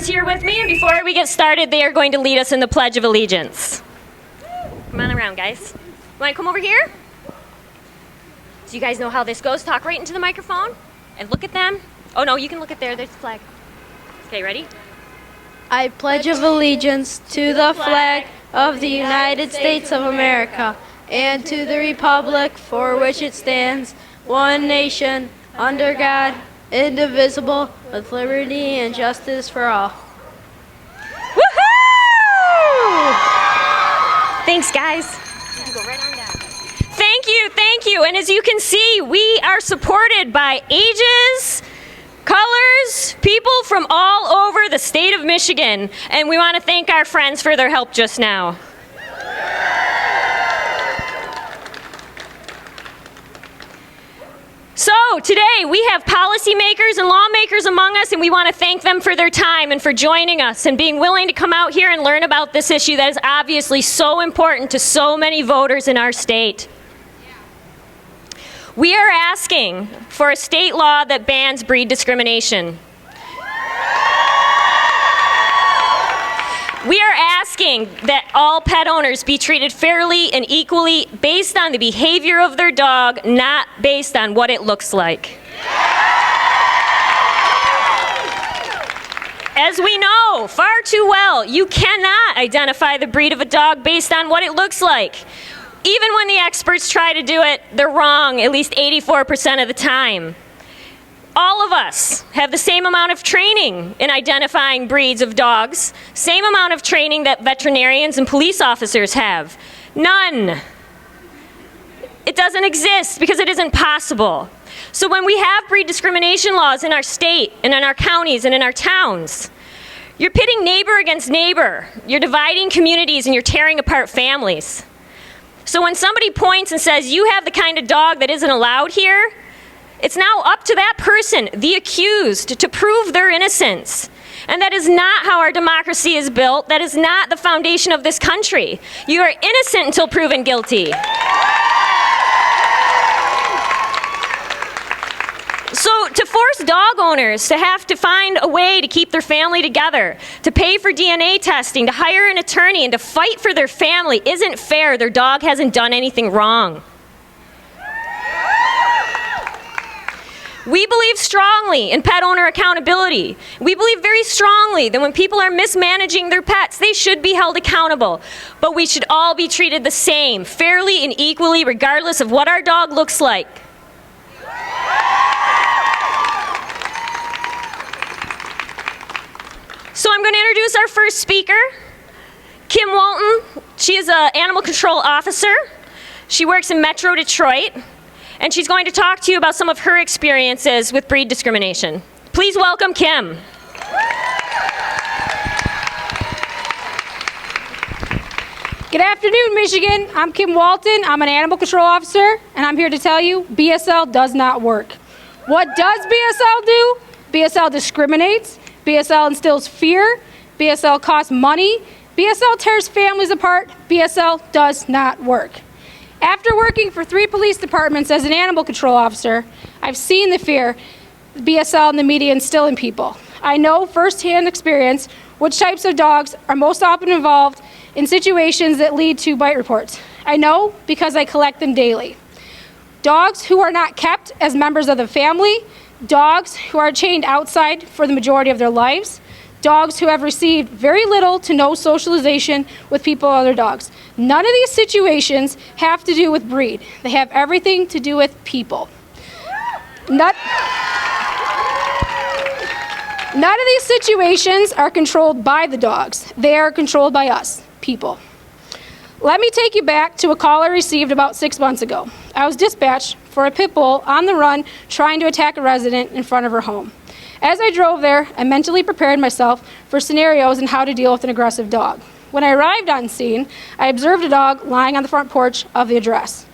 friends here with me, and before we get started, they are going to lead us in the Pledge of Allegiance. Come on around, guys. Want to come over here? Do you guys know how this goes? Talk right into the microphone and look at them. Oh no, you can look at there's the flag. Okay, ready? I pledge allegiance to the flag of the United States of America and to the republic for which it stands, one nation, under God, indivisible, with liberty and justice for all. Woohoo! Thanks, guys. You can go right on down. Thank you. And as you can see, we are supported by ages, colors, people from all over the state of Michigan. And we want to thank our friends for their help just now. So today we have policymakers and lawmakers among us, and we want to thank them for their time and for joining us and being willing to come out here and learn about this issue that is obviously so important to so many voters in our state. We are asking for a state law that bans breed discrimination. We are asking that all pet owners be treated fairly and equally based on the behavior of their dog, not based on what it looks like. As we know far too well, you cannot identify the breed of a dog based on what it looks like. Even when the experts try to do it, they're wrong at least 84% of the time. All of us have the same amount of training in identifying breeds of dogs, same amount of training that veterinarians and police officers have. None. It doesn't exist because it isn't possible. So when we have breed discrimination laws in our state and in our counties and in our towns, you're pitting neighbor against neighbor. You're dividing communities and you're tearing apart families. So when somebody points and says, you have the kind of dog that isn't allowed here, it's now up to that person, the accused, to prove their innocence. And that is not how our democracy is built. That is not the foundation of this country. You are innocent until proven guilty. So to force dog owners to have to find a way to keep their family together, to pay for DNA testing, to hire an attorney, and to fight for their family isn't fair. Their dog hasn't done anything wrong. We believe strongly in pet owner accountability. We believe very strongly that when people are mismanaging their pets, they should be held accountable. But we should all be treated the same, fairly and equally, regardless of what our dog looks like. So I'm going to introduce our first speaker, Kim Walton. She is an animal control officer. She works in Metro Detroit. And she's going to talk to you about some of her experiences with breed discrimination. Please welcome Kim. Good afternoon, Michigan. I'm Kim Walton. I'm an animal control officer, and I'm here to tell you BSL does not work. What does BSL do? BSL discriminates. BSL instills fear. BSL costs money. BSL tears families apart. BSL does not work. After working for 3 police departments as an animal control officer, I've seen the fear BSL and the media instill in people. I know firsthand experience which types of dogs are most often involved in situations that lead to bite reports. I know because I collect them daily. Dogs who are not kept as members of the family, dogs who are chained outside for the majority of their lives, dogs who have received very little to no socialization with people or other dogs. None of these situations have to do with breed. They have everything to do with people. None of these situations are controlled by the dogs. They are controlled by us, people. Let me take you back to a call I received about 6 months ago. I was dispatched for a pit bull on the run trying to attack a resident in front of her home. As I drove there, I mentally prepared myself for scenarios and how to deal with an aggressive dog. When I arrived on scene, I observed a dog lying on the front porch of the address.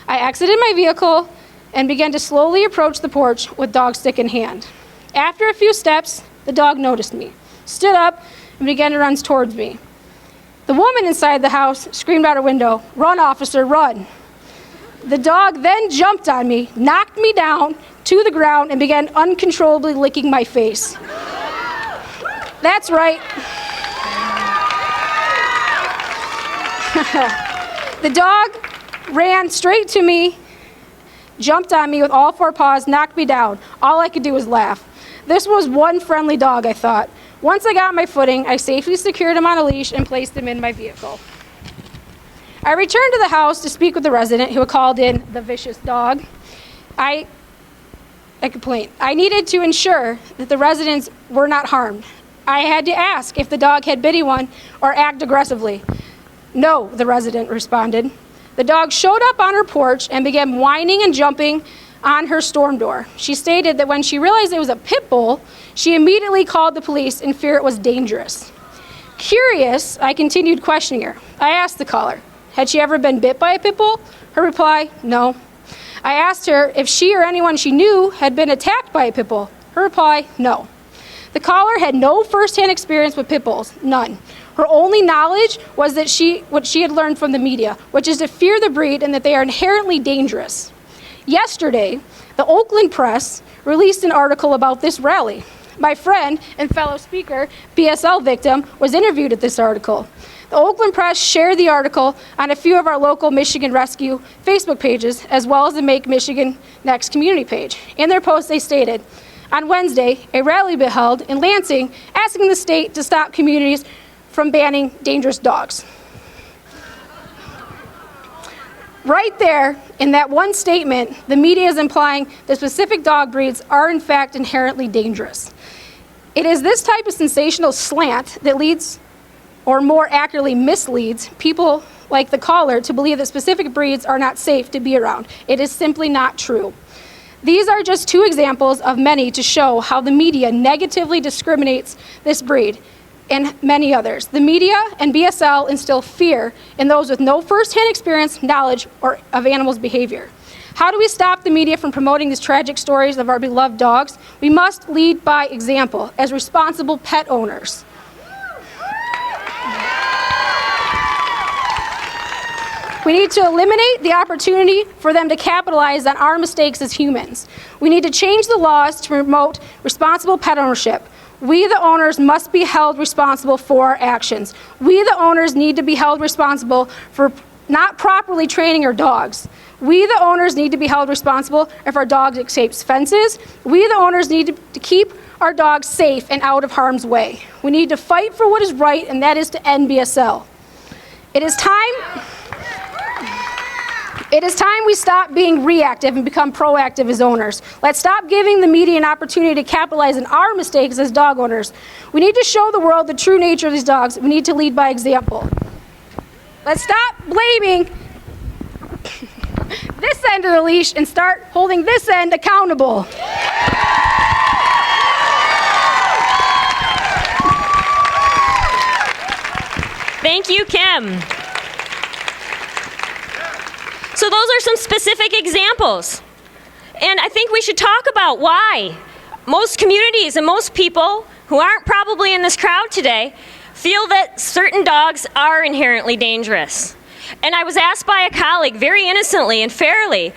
I exited my vehicle and began to slowly approach the porch with dog stick in hand. After a few steps, the dog noticed me, stood up, and began to run towards me. The woman inside the house screamed out her window, "Run, officer, run." The dog then jumped on me, knocked me down to the ground, and began uncontrollably licking my face. That's right. The dog ran straight to me, jumped on me with all four paws, knocked me down. All I could do was laugh. This was one friendly dog, I thought. Once I got my footing, I safely secured him on a leash and placed him in my vehicle. I returned to the house to speak with the resident who had called in the vicious dog. A complaint. I needed to ensure that the residents were not harmed. I had to ask if the dog had bit anyone or act aggressively. No, the resident responded. The dog showed up on her porch and began whining and jumping on her storm door. She stated that when she realized it was a pit bull, she immediately called the police in fear it was dangerous. Curious, I continued questioning her. I asked the caller, had she ever been bit by a pit bull? Her reply, no. I asked her if she or anyone she knew had been attacked by a pit bull. Her reply, no. The caller had no first-hand experience with pit bulls, none. Her only knowledge was that what she had learned from the media, which is to fear the breed and that they are inherently dangerous. Yesterday, the Oakland Press released an article about this rally. My friend and fellow speaker, BSL victim, was interviewed at this article. The Oakland Press shared the article on a few of our local Michigan Rescue Facebook pages, as well as the Make Michigan Next community page. In their post, they stated, on Wednesday, a rally will be held in Lansing asking the state to stop communities from banning dangerous dogs. Right there, in that one statement, the media is implying that specific dog breeds are in fact inherently dangerous. It is this type of sensational slant that leads, or more accurately misleads, people like the caller to believe that specific breeds are not safe to be around. It is simply not true. These are just two examples of many to show how the media negatively discriminates this breed and many others. The media and BSL instill fear in those with no first-hand experience, knowledge, or of animals' behavior. How do we stop the media from promoting these tragic stories of our beloved dogs? We must lead by example as responsible pet owners. We need to eliminate the opportunity for them to capitalize on our mistakes as humans. We need to change the laws to promote responsible pet ownership. We, the owners, must be held responsible for our actions. We, the owners, need to be held responsible for not properly training our dogs. We, the owners, need to be held responsible if our dog escapes fences. We, the owners, need to keep our dogs safe and out of harm's way. We need to fight for what is right, and that is to end BSL. It is time we stop being reactive and become proactive as owners. Let's stop giving the media an opportunity to capitalize on our mistakes as dog owners. We need to show the world the true nature of these dogs. We need to lead by example. Let's stop blaming this end of the leash and start holding this end accountable. Thank you, Kim. So those are some specific examples. And I think we should talk about why most communities and most people who aren't probably in this crowd today feel that certain dogs are inherently dangerous. And I was asked by a colleague very innocently and fairly,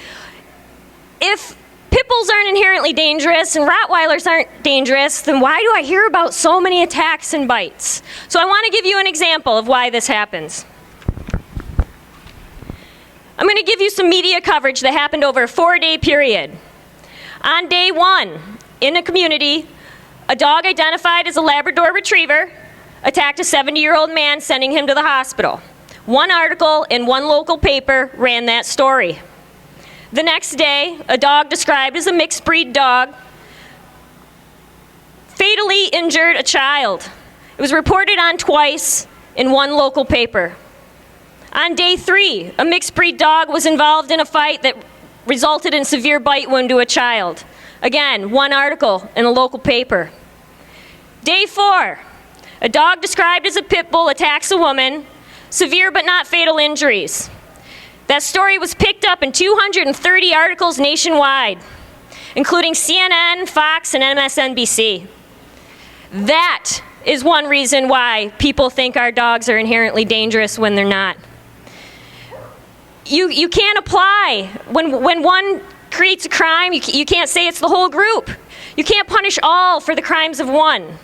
if pit bulls aren't inherently dangerous and Rottweilers aren't dangerous, then why do I hear about so many attacks and bites? So I want to give you an example of why this happens. I'm going to give you some media coverage that happened over a 4-day period. On day 1, in a community, a dog identified as a Labrador Retriever attacked a 70-year-old man, sending him to the hospital. One article in one local paper ran that story. The next day, a dog described as a mixed breed dog fatally injured a child. It was reported on twice in one local paper. On day 3, a mixed breed dog was involved in a fight that resulted in severe bite wound to a child. Again, one article in a local paper. Day 4, a dog described as a pit bull attacks a woman, severe but not fatal injuries. That story was picked up in 230 articles nationwide, including CNN, Fox, and MSNBC. That is one reason why people think our dogs are inherently dangerous when they're not. You can't apply, when one creates a crime, you can't say it's the whole group. You can't punish all for the crimes of one.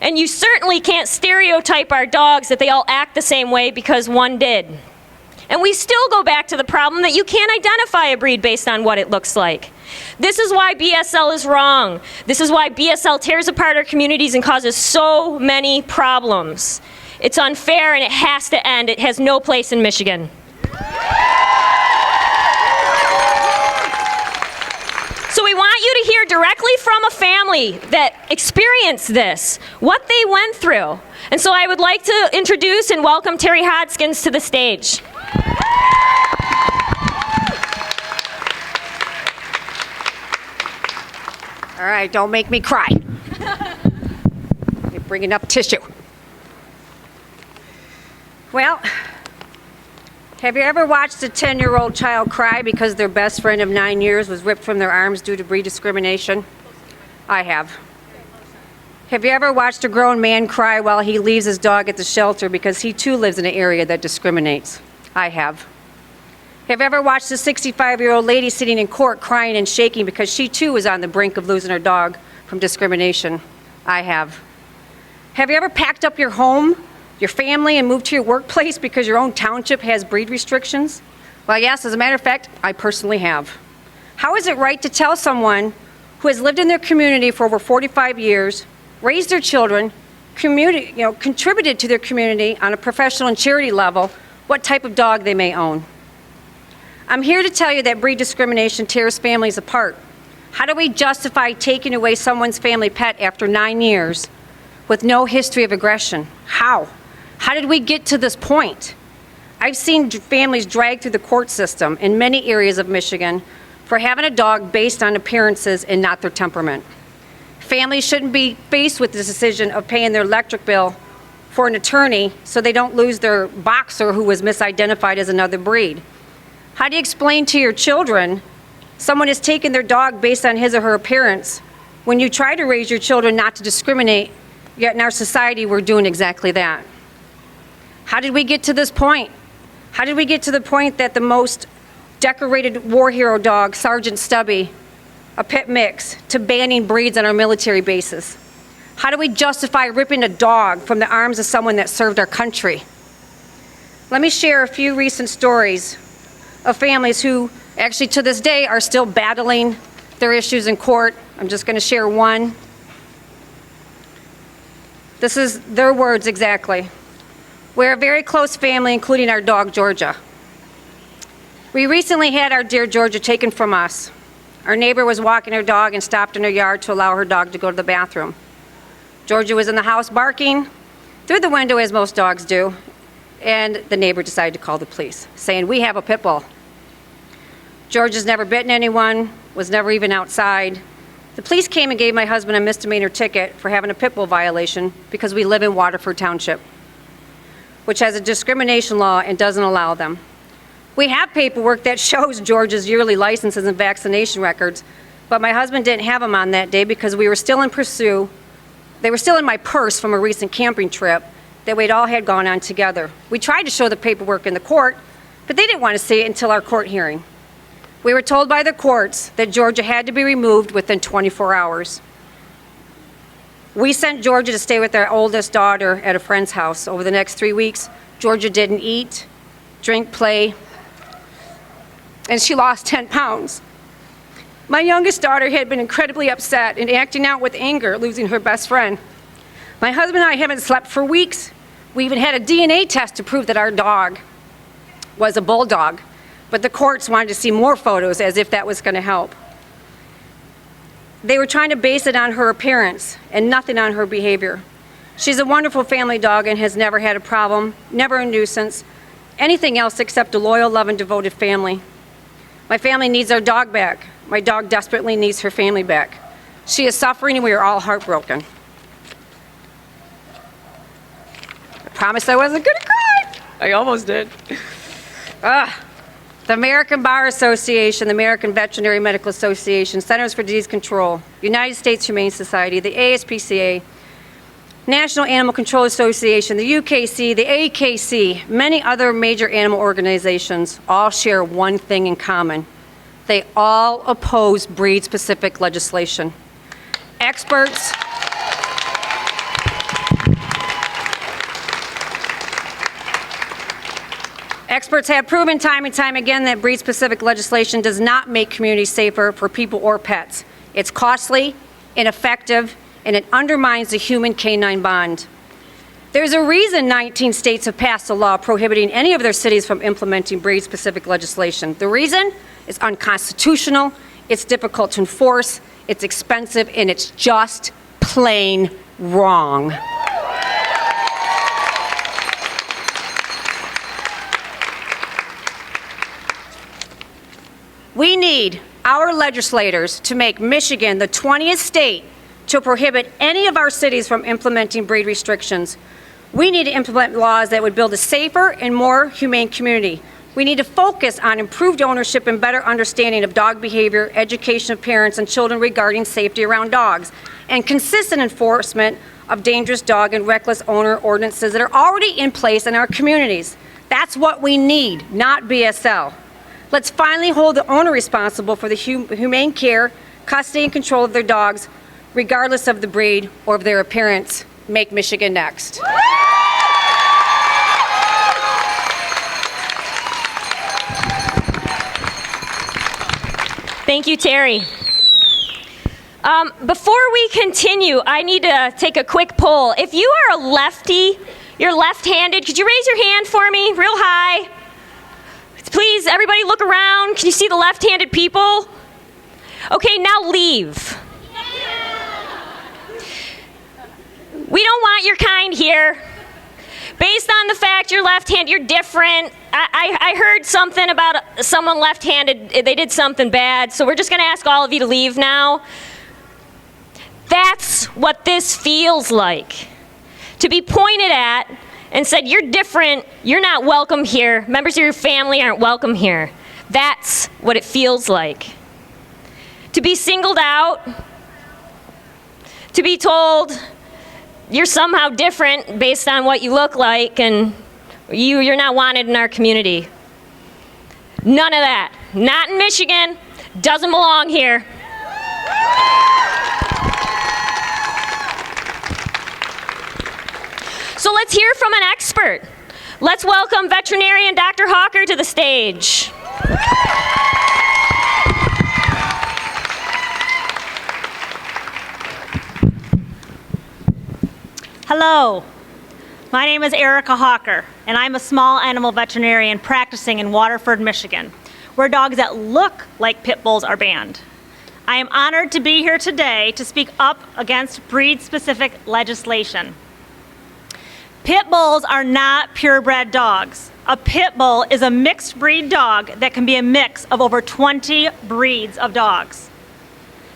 And you certainly can't stereotype our dogs that they all act the same way because one did. And we still go back to the problem that you can't identify a breed based on what it looks like. This is why BSL is wrong. This is why BSL tears apart our communities and causes so many problems. It's unfair and it has to end. It has no place in Michigan. So we want you to hear directly from a family that experienced this, what they went through. And so I would like to introduce and welcome Terry Hodskins to the stage. All right, don't make me cry. You're bringing up tissue. Well, have you ever watched a 10-year-old child cry because their best friend of 9 years was ripped from their arms due to breed discrimination? I have. Have you ever watched a grown man cry while he leaves his dog at the shelter because he too lives in an area that discriminates? I have. Have you ever watched a 65-year-old lady sitting in court crying and shaking because she too was on the brink of losing her dog from discrimination? I have. Have you ever packed up your home, your family, and moved to your workplace because your own township has breed restrictions? Well, yes, as a matter of fact, I personally have. How is it right to tell someone who has lived in their community for over 45 years, raised their children, contributed to their community on a professional and charity level, what type of dog they may own? I'm here to tell you that breed discrimination tears families apart. How do we justify taking away someone's family pet after 9 years with no history of aggression? How? How did we get to this point? I've seen families dragged through the court system in many areas of Michigan for having a dog based on appearances and not their temperament. Families shouldn't be faced with the decision of paying their electric bill for an attorney so they don't lose their boxer who was misidentified as another breed. How do you explain to your children someone has taken their dog based on his or her appearance when you try to raise your children not to discriminate, yet in our society we're doing exactly that? How did we get to this point? How did we get to the point that the most decorated war hero dog, Sergeant Stubby, a pit mix, to banning breeds on our military bases? How do we justify ripping a dog from the arms of someone that served our country? Let me share a few recent stories of families who actually to this day are still battling their issues in court. I'm just going to share one. This is their words exactly. We're a very close family, including our dog, Georgia. We recently had our dear Georgia taken from us. Our neighbor was walking her dog and stopped in her yard to allow her dog to go to the bathroom. Georgia was in the house barking through the window, as most dogs do, and the neighbor decided to call the police, saying, "We have a pit bull." Georgia's never bitten anyone, was never even outside. The police came and gave my husband a misdemeanor ticket for having a pit bull violation because we live in Waterford Township, which has a discrimination law and doesn't allow them. We have paperwork that shows Georgia's yearly licenses and vaccination records, but my husband didn't have them on that day because we were still in pursuit. They were still in my purse from a recent camping trip that we'd all had gone on together. We tried to show the paperwork in the court, but they didn't want to see it until our court hearing. We were told by the courts that Georgia had to be removed within 24 hours. We sent Georgia to stay with our oldest daughter at a friend's house. Over the next 3 weeks, Georgia didn't eat, drink, play, and she lost 10 pounds. My youngest daughter had been incredibly upset and acting out with anger, losing her best friend. My husband and I haven't slept for weeks. We even had a DNA test to prove that our dog was a bulldog, but the courts wanted to see more photos as if that was going to help. They were trying to base it on her appearance and nothing on her behavior. She's a wonderful family dog and has never had a problem, never a nuisance, anything else except a loyal, loving, devoted family. My family needs our dog back. My dog desperately needs her family back. She is suffering and we are all heartbroken. I promised I wasn't going to cry. I almost did. The American Bar Association, the American Veterinary Medical Association, Centers for Disease Control, United States Humane Society, the ASPCA, National Animal Control Association, the UKC, the AKC, many other major animal organizations all share one thing in common. They all oppose breed-specific legislation. Experts Experts have proven time and time again that breed-specific legislation does not make communities safer for people or pets. It's costly, ineffective, and it undermines the human-canine bond. There's a reason 19 states have passed a law prohibiting any of their cities from implementing breed-specific legislation. The reason is unconstitutional, it's difficult to enforce, it's expensive, and it's just plain wrong. We need our legislators to make Michigan the 20th state to prohibit any of our cities from implementing breed restrictions. We need to implement laws that would build a safer and more humane community. We need to focus on improved ownership and better understanding of dog behavior, education of parents and children regarding safety around dogs, and consistent enforcement of dangerous dog and reckless owner ordinances that are already in place in our communities. That's what we need, not BSL. Let's finally hold the owner responsible for the humane care, custody, and control of their dogs, regardless of the breed or of their appearance. Make Michigan next. Thank you, Terry. Before we continue, I need to take a quick poll. If you are a lefty, you're left-handed, could you raise your hand for me real high? Please, everybody look around. Can you see the left-handed people? Okay, now leave. We don't want your kind here. Based on the fact you're left-handed, you're different. I heard something about someone left-handed. They did something bad, so we're just going to ask all of you to leave now. That's what this feels like. To be pointed at and said, you're different, you're not welcome here, members of your family aren't welcome here. That's what it feels like. To be singled out, to be told you're somehow different based on what you look like and you're not wanted in our community. None of that. Not in Michigan. Doesn't belong here. So let's hear from an expert. Let's welcome veterinarian Dr. Hawker to the stage. Hello, my name is Erica Hawker, and I'm a small animal veterinarian practicing in Waterford, Michigan, where dogs that look like pit bulls are banned. I am honored to be here today to speak up against breed-specific legislation. Pit bulls are not purebred dogs. A pit bull is a mixed breed dog that can be a mix of over 20 breeds of dogs.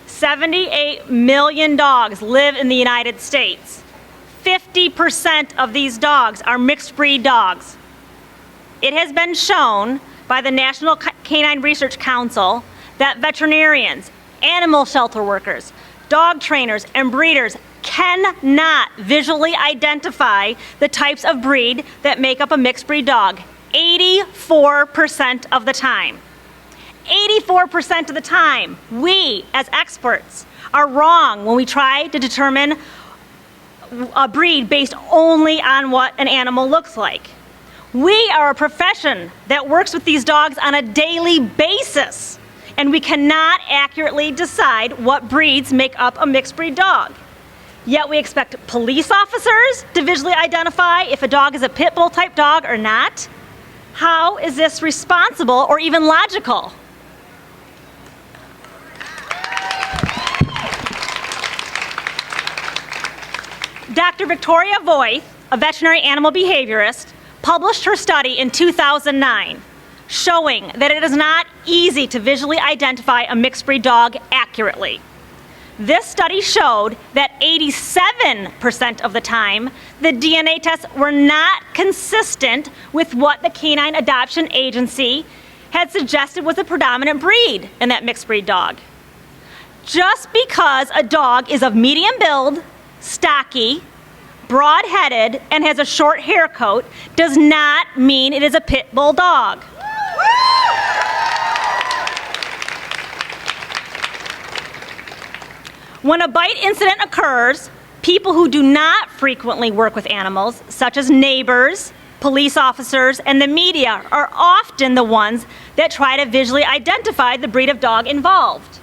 78 million dogs live in the United States. 50% of these dogs are mixed breed dogs. It has been shown by the National Canine Research Council that veterinarians, animal shelter workers, dog trainers, and breeders cannot visually identify the types of breed that make up a mixed breed dog 84% of the time. 84% of the time, we as experts are wrong when we try to determine a breed based only on what an animal looks like. We are a profession that works with these dogs on a daily basis, and we cannot accurately decide what breeds make up a mixed breed dog. Yet we expect police officers to visually identify if a dog is a pit bull type dog or not. How is this responsible or even logical? Dr. Victoria Voith, a veterinary animal behaviorist, published her study in 2009, showing that it is not easy to visually identify a mixed breed dog accurately. This study showed that 87% of the time, the DNA tests were not consistent with what the Canine Adoption Agency had suggested was the predominant breed in that mixed breed dog. Just because a dog is of medium build, stocky, broad-headed, and has a short hair coat does not mean it is a pit bull dog. When a bite incident occurs, people who do not frequently work with animals, such as neighbors, police officers, and the media are often the ones that try to visually identify the breed of dog involved.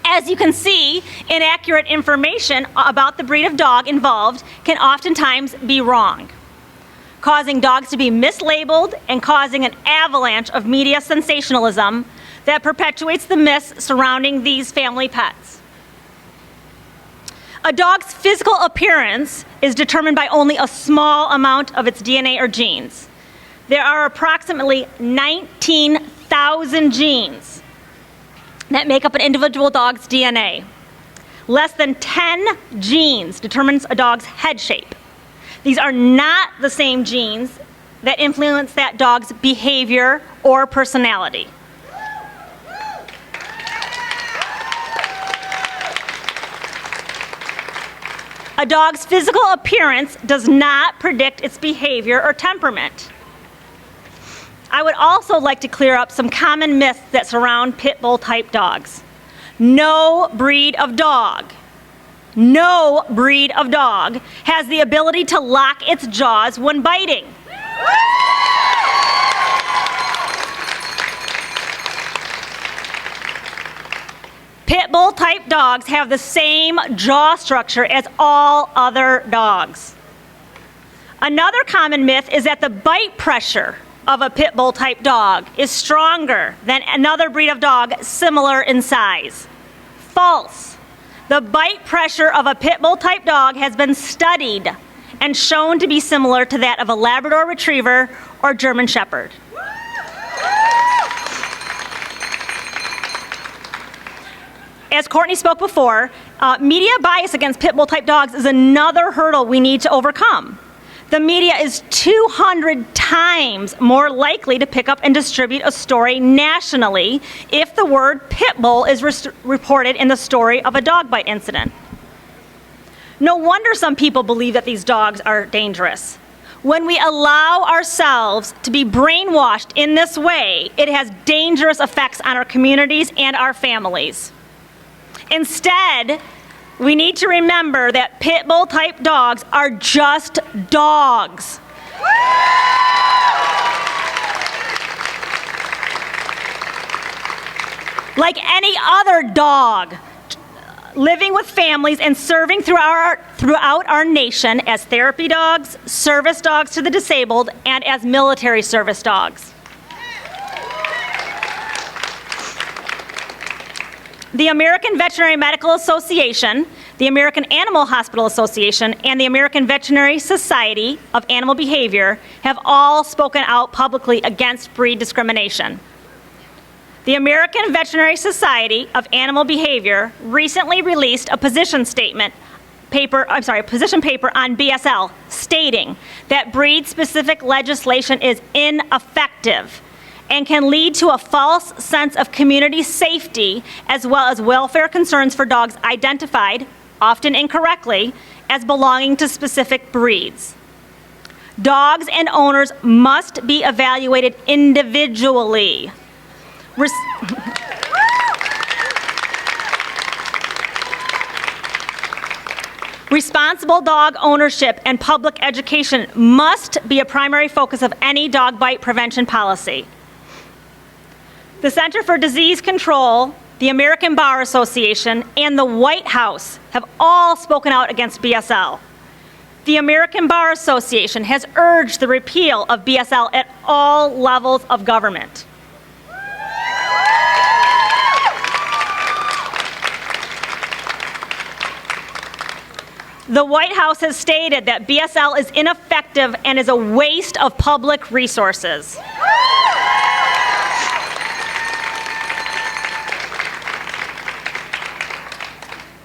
As you can see, inaccurate information about the breed of dog involved can oftentimes be wrong, causing dogs to be mislabeled and causing an avalanche of media sensationalism that perpetuates the myths surrounding these family pets. A dog's physical appearance is determined by only a small amount of its DNA or genes. There are approximately 19,000 genes that make up an individual dog's DNA. Less than 10 genes determines a dog's head shape. These are not the same genes that influence that dog's behavior or personality. A dog's physical appearance does not predict its behavior or temperament. I would also like to clear up some common myths that surround pit bull type dogs. No breed of dog has the ability to lock its jaws when biting. Pit bull type dogs have the same jaw structure as all other dogs. Another common myth is that the bite pressure of a pit bull type dog is stronger than another breed of dog similar in size. False. The bite pressure of a pit bull type dog has been studied and shown to be similar to that of a Labrador Retriever or German Shepherd. As Courtney spoke before, media bias against pit bull type dogs is another hurdle we need to overcome. The media is 200 times more likely to pick up and distribute a story nationally if the word pit bull is reported in the story of a dog bite incident. No wonder some people believe that these dogs are dangerous. When we allow ourselves to be brainwashed in this way, it has dangerous effects on our communities and our families. Instead, we need to remember that pit bull type dogs are just dogs. Like any other dog, living with families and serving throughout our nation as therapy dogs, service dogs to the disabled, and as military service dogs. The American Veterinary Medical Association, the American Animal Hospital Association, and the American Veterinary Society of Animal Behavior have all spoken out publicly against breed discrimination. The American Veterinary Society of Animal Behavior recently released a position paper on BSL, stating that breed-specific legislation is ineffective and can lead to a false sense of community safety as well as welfare concerns for dogs identified, often incorrectly, as belonging to specific breeds. Dogs and owners must be evaluated individually. Responsible dog ownership and public education must be a primary focus of any dog bite prevention policy. The Center for Disease Control, the American Bar Association, and the White House have all spoken out against BSL. The American Bar Association has urged the repeal of BSL at all levels of government. The White House has stated that BSL is ineffective and is a waste of public resources.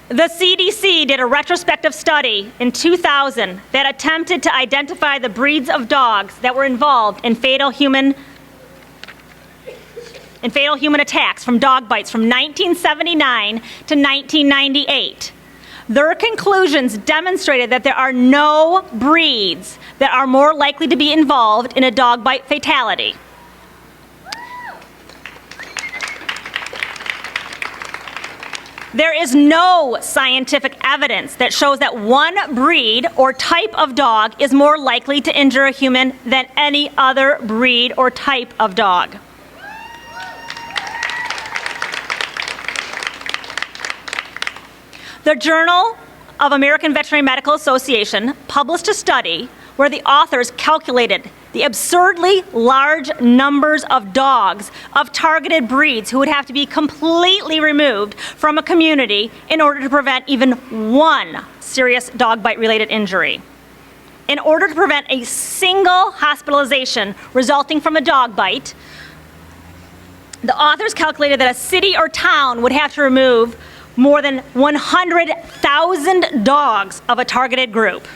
The CDC did a retrospective study in 2000 that attempted to identify the breeds of dogs that were involved in fatal human attacks from dog bites from 1979 to 1998. Their conclusions demonstrated that there are no breeds that are more likely to be involved in a dog bite fatality. There is no scientific evidence that shows that one breed or type of dog is more likely to injure a human than any other breed or type of dog. The Journal of American Veterinary Medical Association published a study where the authors calculated the absurdly large numbers of dogs of targeted breeds who would have to be completely removed from a community in order to prevent even one serious dog bite related injury. In order to prevent a single hospitalization resulting from a dog bite, the authors calculated that a city or town would have to remove more than 100,000 dogs of a targeted group.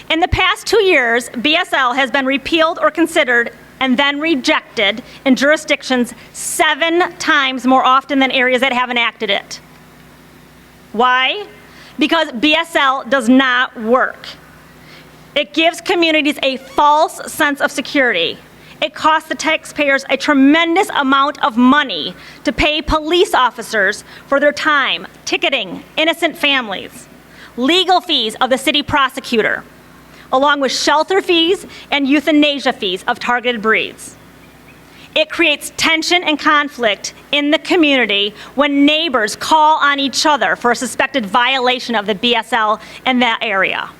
In the past 2 years, BSL has been repealed or considered and then rejected in jurisdictions 7 times more often than areas that have enacted it. Why? Because BSL does not work. It gives communities a false sense of security. It costs the taxpayers a tremendous amount of money to pay police officers for their time, ticketing innocent families, legal fees of the city prosecutor, along with shelter fees and euthanasia fees of targeted breeds. It creates tension and conflict in the community when neighbors call on each other for a suspected violation of the BSL in that area.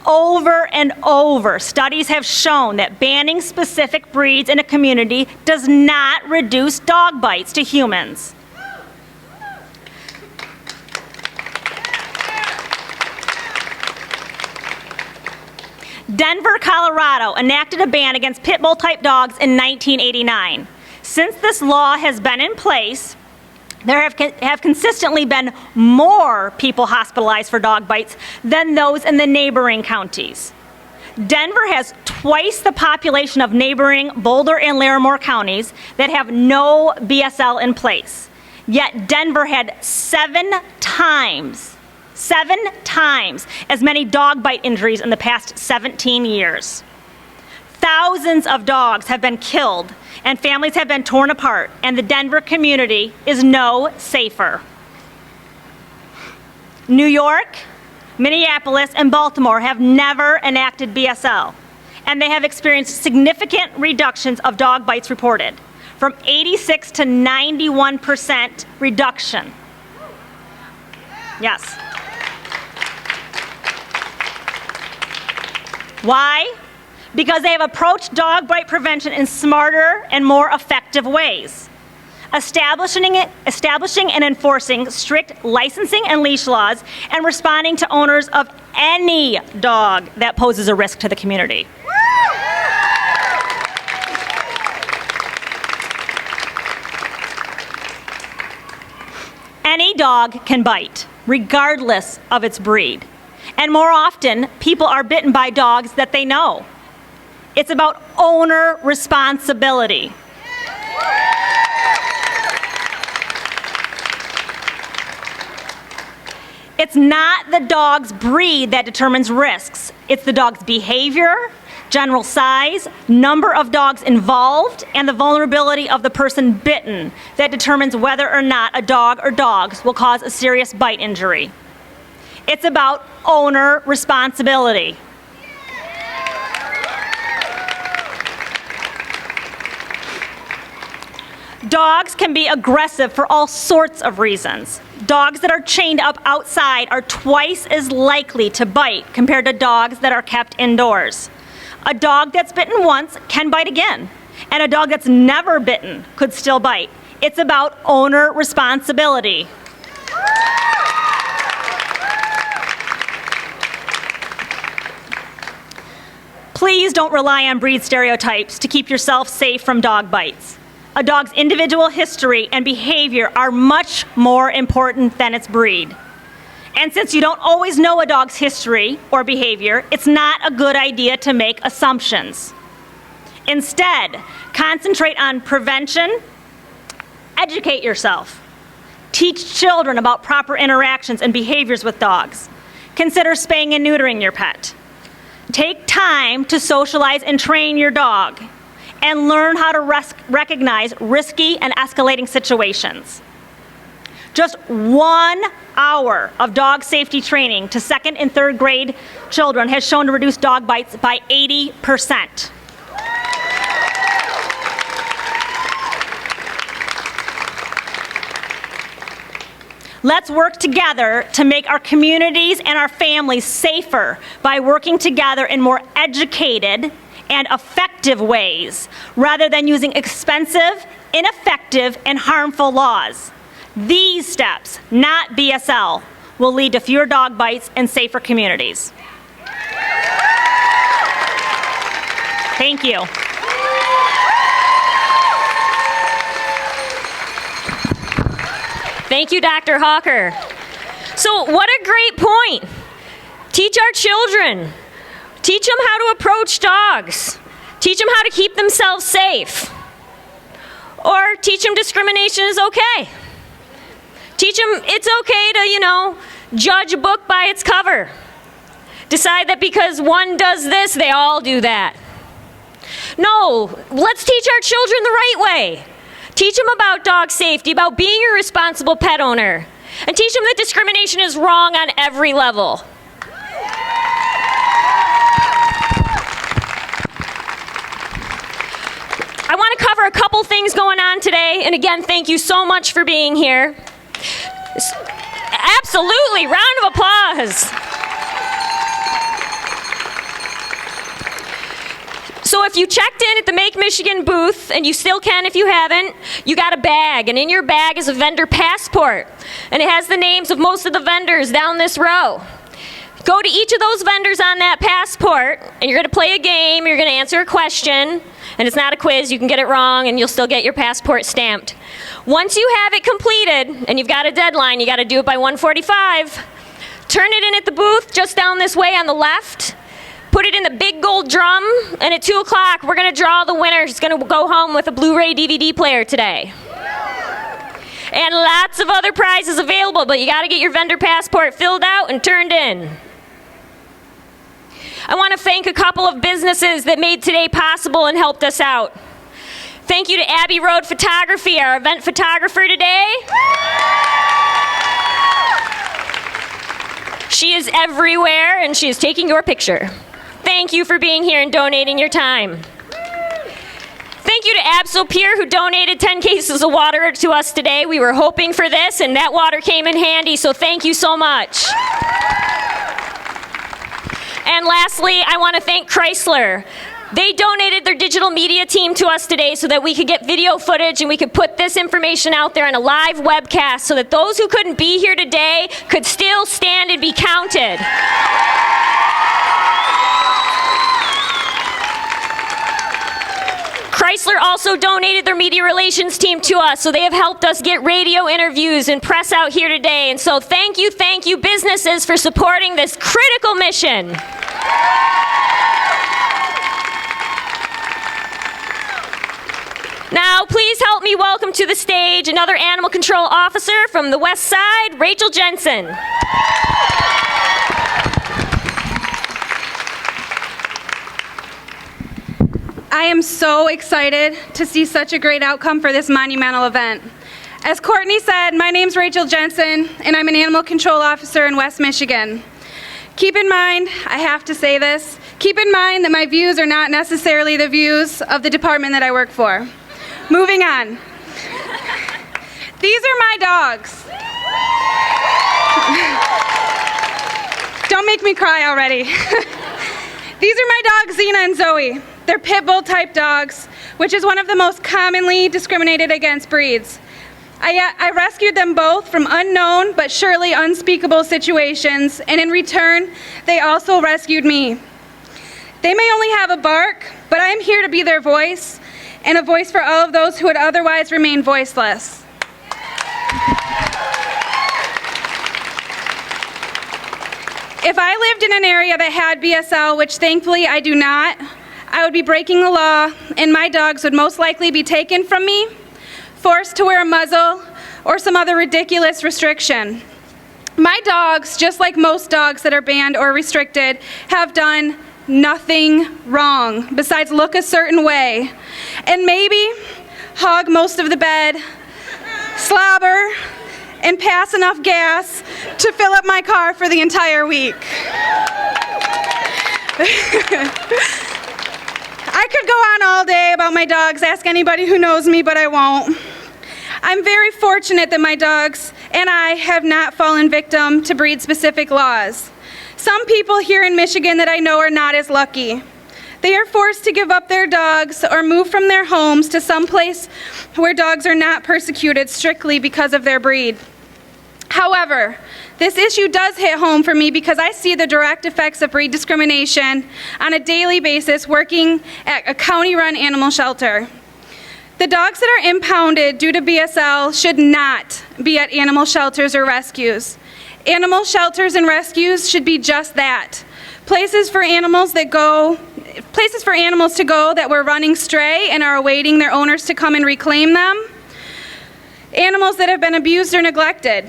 Over and over, studies have shown that banning specific breeds in a community does not reduce dog bites to humans. Denver, Colorado enacted a ban against pit bull type dogs in 1989. Since this law has been in place, there have consistently been more people hospitalized for dog bites than those in the neighboring counties. Denver has twice the population of neighboring Boulder and Larimore counties that have no BSL in place. Yet Denver had 7 times as many dog bite injuries in the past 17 years. Thousands of dogs have been killed and families have been torn apart, and the Denver community is no safer. New York, Minneapolis, and Baltimore have never enacted BSL, and they have experienced significant reductions of dog bites reported, from 86 to 91% reduction. Yes. Why? Because they have approached dog bite prevention in smarter and more effective ways. Establishing and enforcing strict licensing and leash laws, and responding to owners of any dog that poses a risk to the community. Any dog can bite, regardless of its breed. And more often, people are bitten by dogs that they know. It's about owner responsibility. It's not the dog's breed that determines risks. It's the dog's behavior, general size, number of dogs involved, and the vulnerability of the person bitten that determines whether or not a dog or dogs will cause a serious bite injury. It's about owner responsibility. Dogs can be aggressive for all sorts of reasons. Dogs that are chained up outside are twice as likely to bite compared to dogs that are kept indoors. A dog that's bitten once can bite again, and a dog that's never bitten could still bite. It's about owner responsibility. Please don't rely on breed stereotypes to keep yourself safe from dog bites. A dog's individual history and behavior are much more important than its breed. And since you don't always know a dog's history or behavior, it's not a good idea to make assumptions. Instead, concentrate on prevention, educate yourself, teach children about proper interactions and behaviors with dogs. Consider spaying and neutering your pet. Take time to socialize and train your dog. and learn how to recognize risky and escalating situations. Just 1 hour of dog safety training to 2nd and 3rd grade children has shown to reduce dog bites by 80%. Let's work together to make our communities and our families safer by working together in more educated and effective ways, rather than using expensive, ineffective, and harmful laws. These steps, not BSL, will lead to fewer dog bites and safer communities. Thank you. Thank you, Dr. Hawker. So what a great point. Teach our children. Teach them how to approach dogs. Teach them how to keep themselves safe. Or teach them discrimination is okay. Teach them it's okay to, judge a book by its cover. Decide that because one does this, they all do that. No, let's teach our children the right way. Teach them about dog safety, about being a responsible pet owner. And teach them that discrimination is wrong on every level. I want to cover a couple things going on today. And again, thank you so much for being here. Absolutely, round of applause. So if you checked in at the Make Michigan booth, and you still can if you haven't, you got a bag, and in your bag is a vendor passport, and it has the names of most of the vendors down this row. Go to each of those vendors on that passport, and you're going to play a game, you're going to answer a question, and it's not a quiz, you can get it wrong, and you'll still get your passport stamped. Once you have it completed, and you've got a deadline, you got to do it by 1:45, turn it in at the booth just down this way on the left. Put it in the big gold drum, and at 2 o'clock, we're going to draw the winner who's going to go home with a Blu-ray DVD player today. And lots of other prizes available, but you got to get your vendor passport filled out and turned in. I want to thank a couple of businesses that made today possible and helped us out. Thank you to Abbey Road Photography, our event photographer today. She is everywhere, and she is taking your picture. Thank you for being here and donating your time. Thank you to Absopure, who donated 10 cases of water to us today. We were hoping for this, and that water came in handy, so thank you so much. And lastly, I want to thank Chrysler. They donated their digital media team to us today so that we could get video footage and we could put this information out there on a live webcast so that those who couldn't be here today could still stand and be counted. Chrysler also donated their media relations team to us, so they have helped us get radio interviews and press out here today. And so thank you, businesses, for supporting this critical mission. Now, please help me welcome to the stage another animal control officer from the West Side, Rachel Jensen. I am so excited to see such a great outcome for this monumental event. As Courtney said, my name's Rachel Jensen, and I'm an animal control officer in West Michigan. Keep in mind, I have to say this, keep in mind that my views are not necessarily the views of the department that I work for. Moving on. These are my dogs. Don't make me cry already. These are my dogs, Xena and Zoe. They're pit bull type dogs, which is one of the most commonly discriminated against breeds. I rescued them both from unknown but surely unspeakable situations, and in return, they also rescued me. They may only have a bark, but I am here to be their voice, and a voice for all of those who would otherwise remain voiceless. If I lived in an area that had BSL, which thankfully I do not, I would be breaking the law, and my dogs would most likely be taken from me, forced to wear a muzzle, or some other ridiculous restriction. My dogs, just like most dogs that are banned or restricted, have done nothing wrong besides look a certain way and maybe hog most of the bed, slobber, and pass enough gas to fill up my car for the entire week. I could go on all day about my dogs, ask anybody who knows me, but I won't. I'm very fortunate that my dogs and I have not fallen victim to breed-specific laws. Some people here in Michigan that I know are not as lucky. They are forced to give up their dogs or move from their homes to some place where dogs are not persecuted strictly because of their breed. However, this issue does hit home for me because I see the direct effects of breed discrimination on a daily basis working at a county-run animal shelter. The dogs that are impounded due to BSL should not be at animal shelters or rescues. Animal shelters and rescues should be just that. Places for animals to go that were running stray and are awaiting their owners to come and reclaim them. Animals that have been abused or neglected.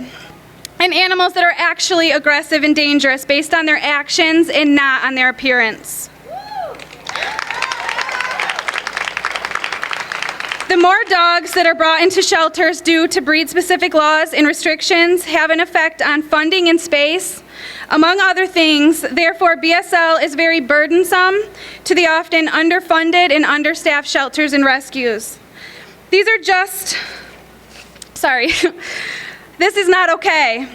And animals that are actually aggressive and dangerous based on their actions and not on their appearance. The more dogs that are brought into shelters due to breed-specific laws and restrictions have an effect on funding and space, among other things. Therefore, BSL is very burdensome to the often underfunded and understaffed shelters and rescues. These are just, this is not okay.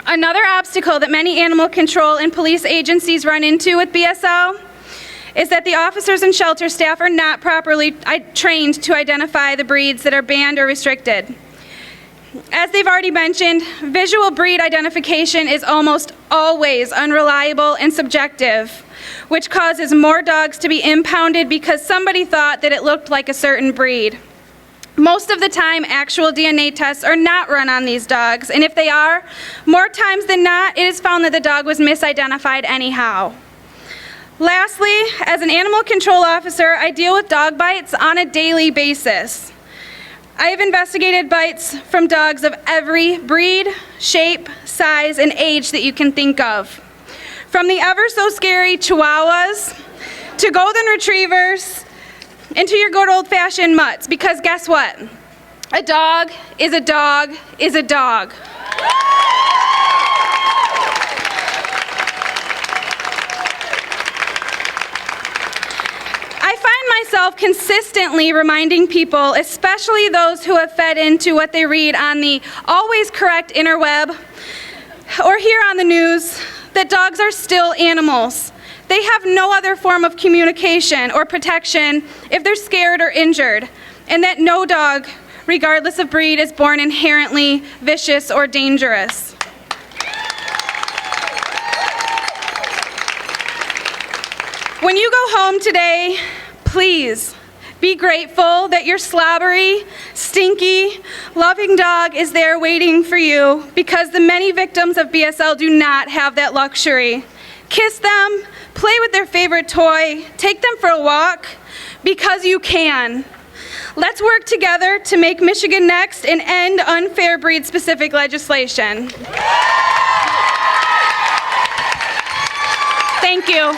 Another obstacle that many animal control and police agencies run into with BSL is that the officers and shelter staff are not properly trained to identify the breeds that are banned or restricted. As they've already mentioned, visual breed identification is almost always unreliable and subjective, which causes more dogs to be impounded because somebody thought that it looked like a certain breed. Most of the time, actual DNA tests are not run on these dogs, and if they are, more times than not, it is found that the dog was misidentified anyhow. Lastly, as an animal control officer, I deal with dog bites on a daily basis. I have investigated bites from dogs of every breed, shape, size, and age that you can think of. From the ever so scary Chihuahuas to Golden Retrievers and to your good old-fashioned mutts, because guess what? A dog is a dog is a dog. I find myself consistently reminding people, especially those who have fed into what they read on the always correct interweb or hear on the news, that dogs are still animals. They have no other form of communication or protection if they're scared or injured, and that no dog, regardless of breed, is born inherently vicious or dangerous. When you go home today, please be grateful that your slobbery, stinky, loving dog is there waiting for you, because the many victims of BSL do not have that luxury. Kiss them, play with their favorite toy, take them for a walk, because you can. Let's work together to make Michigan next and end unfair breed-specific legislation. Thank you.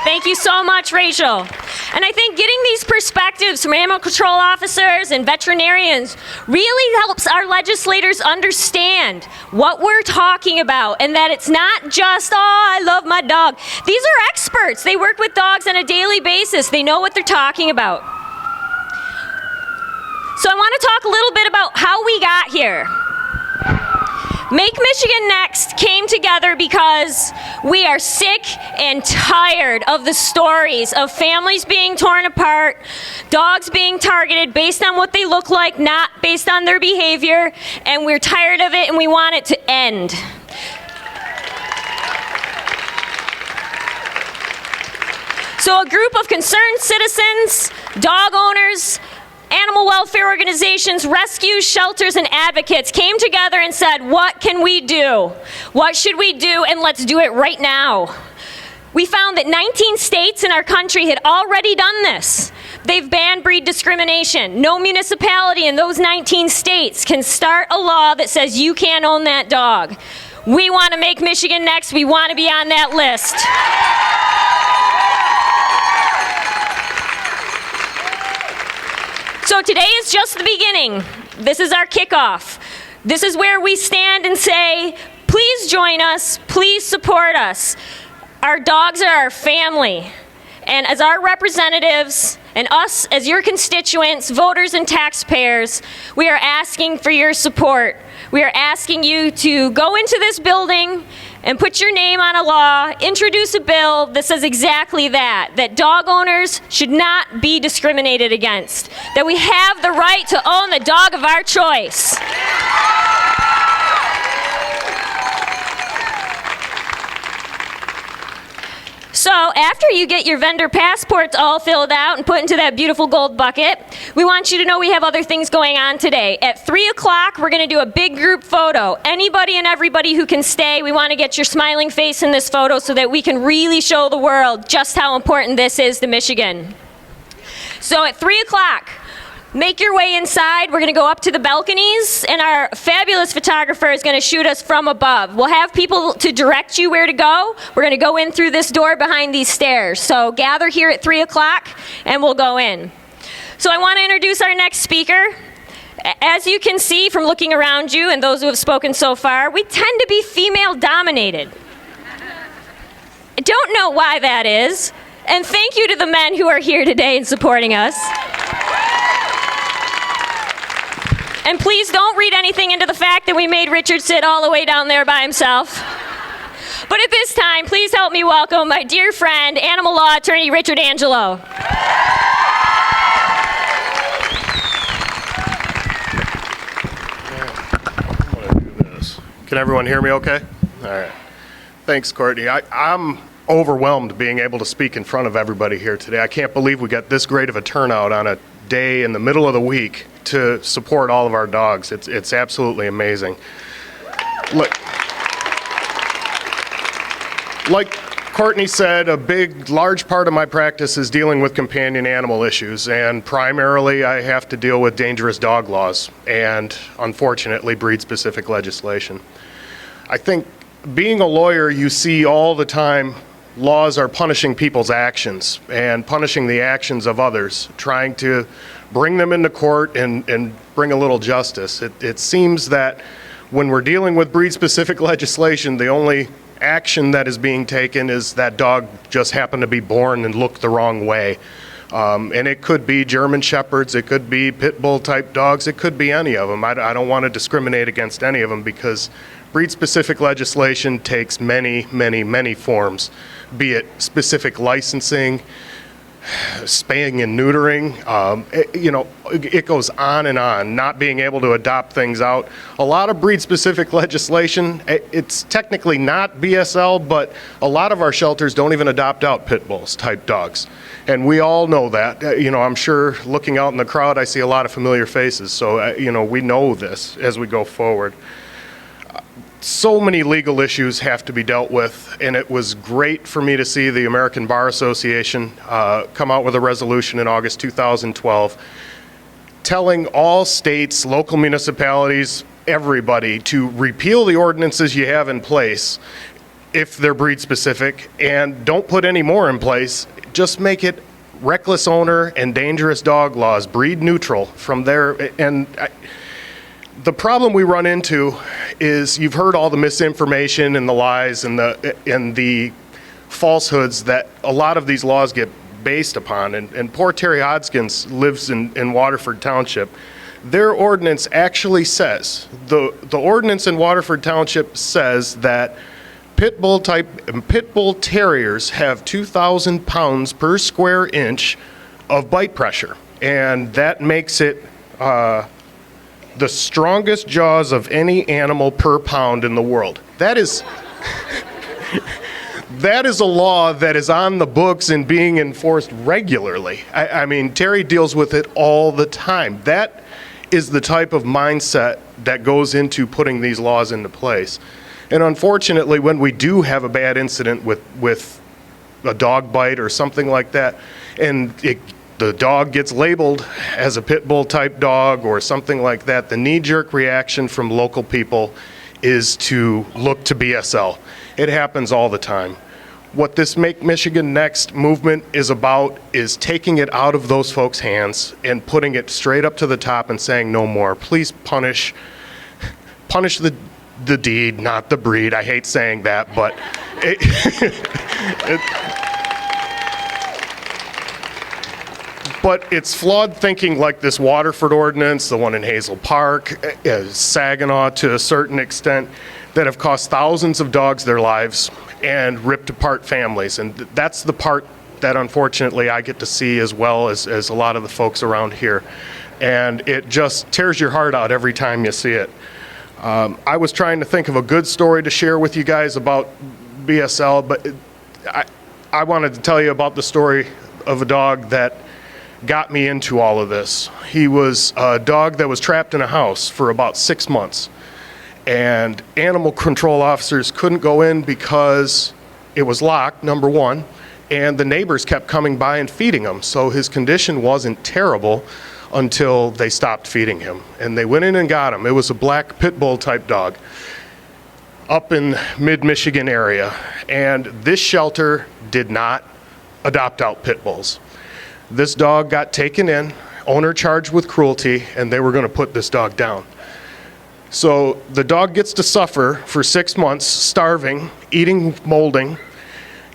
Thank you so much, Rachel. And I think getting these perspectives from animal control officers and veterinarians really helps our legislators understand what we're talking about, and that it's not just, oh, I love my dog. These are experts. They work with dogs on a daily basis. They know what they're talking about. So I want to talk a little bit about how we got here. Make Michigan Next came together because we are sick and tired of the stories of families being torn apart, dogs being targeted based on what they look like, not based on their behavior, and we're tired of it and we want it to end. So a group of concerned citizens, dog owners, animal welfare organizations, rescues, shelters, and advocates came together and said, what can we do? What should we do? And let's do it right now. We found that 19 states in our country had already done this. They've banned breed discrimination. No municipality in those 19 states can start a law that says you can't own that dog. We want to make Michigan next. We want to be on that list. So today is just the beginning. This is our kickoff. This is where we stand and say, please join us, please support us. Our dogs are our family. And as our representatives and us as your constituents, voters and taxpayers, we are asking for your support. We are asking you to go into this building and put your name on a law, introduce a bill that says exactly that dog owners should not be discriminated against, that we have the right to own the dog of our choice. So after you get your vendor passports all filled out and put into that beautiful gold bucket, we want you to know we have other things going on today. At 3 o'clock, we're going to do a big group photo. Anybody and everybody who can stay, we want to get your smiling face in this photo so that we can really show the world just how important this is to Michigan. So at 3 o'clock, make your way inside. We're going to go up to the balconies, and our fabulous photographer is going to shoot us from above. We'll have people to direct you where to go. We're going to go in through this door behind these stairs. So gather here at 3 o'clock, and we'll go in. So I want to introduce our next speaker. As you can see from looking around you and those who have spoken so far, we tend to be female-dominated. I don't know why that is, and thank you to the men who are here today and supporting us. And please don't read anything into the fact that we made Richard sit all the way down there by himself. But at this time, please help me welcome my dear friend, animal law attorney Richard Angelo. I'm going to do this. Can everyone hear me okay? All right. Thanks, Courtney. I'm overwhelmed being able to speak in front of everybody here today. I can't believe we got this great of a turnout on a day in the middle of the week to support all of our dogs. It's absolutely amazing. Look, like Courtney said, large part of my practice is dealing with companion animal issues, and primarily I have to deal with dangerous dog laws and, unfortunately, breed-specific legislation. I think being a lawyer, you see all the time laws are punishing people's actions and punishing the actions of others, trying to bring them into court and bring a little justice. It seems that when we're dealing with breed-specific legislation, the only action that is being taken is that dog just happened to be born and looked the wrong way. And it could be German Shepherds, it could be Pit Bull type dogs, it could be any of them. I don't want to discriminate against any of them because breed-specific legislation takes many, many, many forms, be it specific licensing, spaying and neutering, it goes on and on, not being able to adopt things out. A lot of breed-specific legislation, it's technically not BSL, but a lot of our shelters don't even adopt out pit bulls type dogs. And we all know that. I'm sure looking out in the crowd, I see a lot of familiar faces. So, we know this as we go forward. So many legal issues have to be dealt with, and it was great for me to see the American Bar Association come out with a resolution in August 2012 telling all states, local municipalities, everybody to repeal the ordinances you have in place if they're breed specific, and don't put any more in place. Just make it reckless owner and dangerous dog laws, breed neutral from there. And the problem we run into is you've heard all the misinformation and the lies and the falsehoods that a lot of these laws get based upon. And poor Terry Hodgkins lives in Waterford Township. Their ordinance actually says, the ordinance in Waterford Township says that Pit Bull Terriers have 2,000 pounds per square inch of bite pressure. And that makes it the strongest jaws of any animal per pound in the world. That is a law that is on the books and being enforced regularly. I mean, Terry deals with it all the time. That is the type of mindset that goes into putting these laws into place. And unfortunately, when we do have a bad incident with a dog bite or something like that, and the dog gets labeled as a pit bull type dog or something like that, the knee-jerk reaction from local people is to look to BSL. It happens all the time. What this Make Michigan Next movement is about is taking it out of those folks' hands and putting it straight up to the top and saying no more. Please punish the deed, not the breed. I hate saying that, but but it's flawed thinking like this Waterford ordinance, the one in Hazel Park, Saginaw to a certain extent, that have cost thousands of dogs their lives and ripped apart families. And that's the part that unfortunately I get to see as well as a lot of the folks around here. And it just tears your heart out every time you see it. I was trying to think of a good story to share with you guys about BSL, but I wanted to tell you about the story of a dog that got me into all of this. He was a dog that was trapped in a house for about 6 months. And animal control officers couldn't go in because it was locked, number one, and the neighbors kept coming by and feeding him. So his condition wasn't terrible until they stopped feeding him. And they went in and got him. It was a black pit bull type dog up in mid-Michigan area. And this shelter did not adopt out pit bulls. This dog got taken in, owner charged with cruelty, and they were going to put this dog down. So the dog gets to suffer for 6 months, starving, eating molding,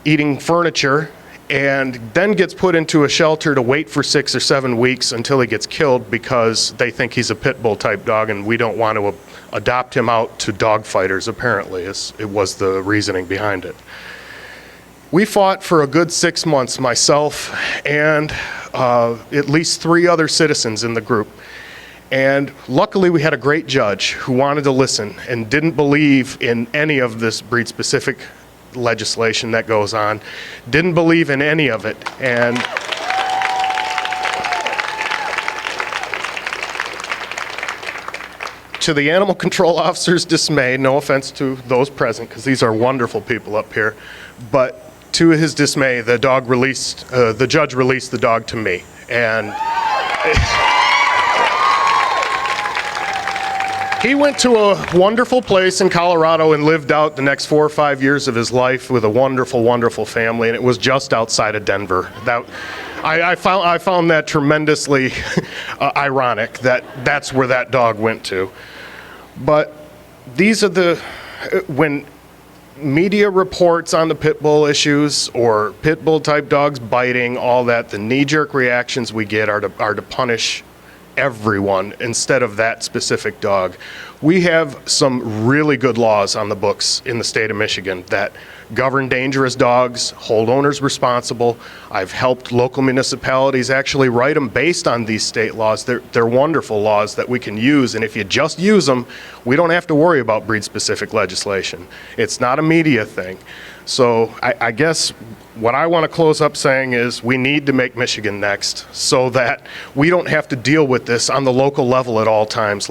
eating furniture, and then gets put into a shelter to wait for 6 or 7 weeks until he gets killed because they think he's a pit bull type dog and we don't want to adopt him out to dog fighters, apparently. It was the reasoning behind it. We fought for a good 6 months, myself and at least 3 other citizens in the group. And luckily we had a great judge who wanted to listen and didn't believe in any of this breed-specific legislation that goes on, didn't believe in any of it. And to the animal control officer's dismay, no offense to those present, because these are wonderful people up here, but to his dismay, the judge released the dog to me. And he went to a wonderful place in Colorado and lived out the next 4 or 5 years of his life with a wonderful, wonderful family, and it was just outside of Denver. I found that tremendously ironic that that's where that dog went to. But these are when media reports on the pit bull issues or pit bull type dogs biting, all that, the knee-jerk reactions we get are to punish everyone instead of that specific dog. We have some really good laws on the books in the state of Michigan that govern dangerous dogs, hold owners responsible. I've helped local municipalities actually write them based on these state laws. They're wonderful laws that we can use, and if you just use them, we don't have to worry about breed-specific legislation. It's not a media thing. So I guess what I want to close up saying is we need to make Michigan next so that we don't have to deal with this on the local level at all times.